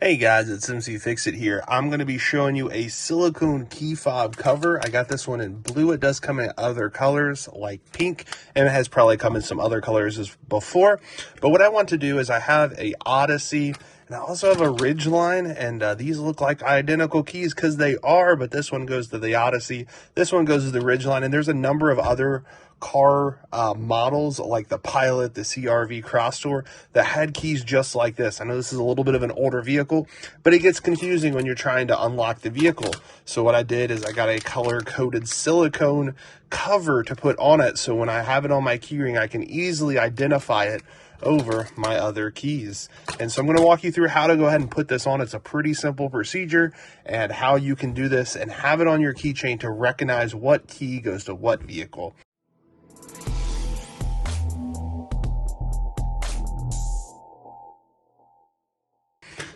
Hey guys, it's mcfixit here. I'm going to be showing you a silicone key fob cover. I got this one in blue. It does come in other colors like pink, and it has probably come in some other colors as before. But what I want to do is I have a Odyssey, and I also have a Ridgeline, and these look like identical keys because they are, but this one goes to the Odyssey, this one goes to the Ridgeline, and there's a number of other car models like the Pilot, the CRV Crosstour that had keys just like this. I know this is a little bit of an older vehicle, but it gets confusing when you're trying to unlock the vehicle. So what I did is I got a color-coded silicone cover to put on it, so when I have it on my keyring, I can easily identify it over my other keys. And so I'm going to walk you through how to go ahead and put this on. It's a pretty simple procedure and how you can do this and have it on your keychain to recognize what key goes to what vehicle.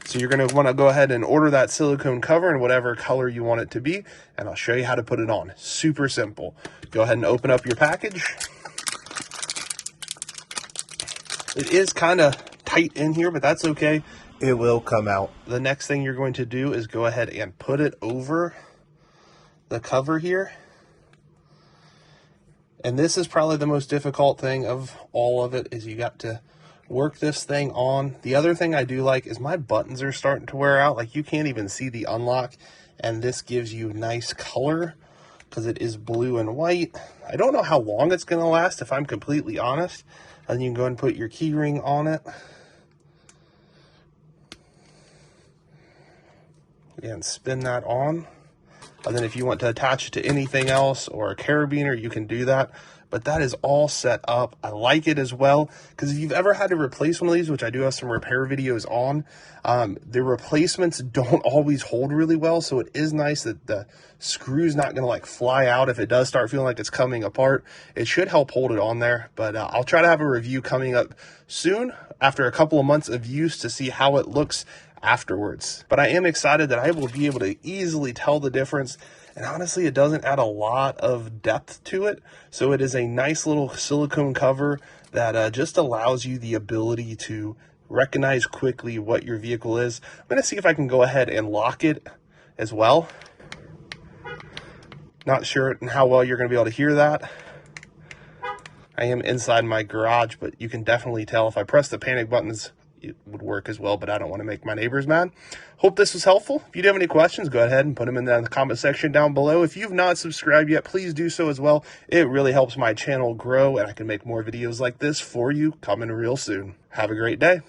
So you're going to want to go ahead and order that silicone cover in whatever color you want it to be, and I'll show you how to put it on. Super simple. Go ahead and open up your package. It is kind of tight in here, but that's okay. It will come out. The next thing you're going to do is go ahead and put it over the cover here. And this is probably the most difficult thing of all of it, is you got to work this thing on. The other thing I do like is my buttons are starting to wear out. Like, you can't even see the unlock, and this gives you nice color because it is blue and white. I don't know how long it's going to last, if I'm completely honest. And you can go and put your key ring on it. And spin that on. And then if you want to attach it to anything else or a carabiner, you can do that. But that is all set up. I like it as well, because if you've ever had to replace one of these, which I do have some repair videos on, the replacements don't always hold really well. So it is nice that the screw's not going to like fly out if it does start feeling like it's coming apart. It should help hold it on there. But I'll try to have a review coming up soon after a couple of months of use to see how it looks afterwards. But I am excited that I will be able to easily tell the difference. And honestly, it doesn't add a lot of depth to it. So it is a nice little silicone cover that just allows you the ability to recognize quickly what your vehicle is. I'm going to see if I can go ahead and lock it as well. Not sure how well you're going to be able to hear that. I am inside my garage, but you can definitely tell if I press the panic buttons, it would work as well, but I don't want to make my neighbors mad. Hope this was helpful. If you do have any questions, go ahead and put them in the comment section down below. If you've not subscribed yet, please do so as well. It really helps my channel grow, and I can make more videos like this for you coming real soon. Have a great day.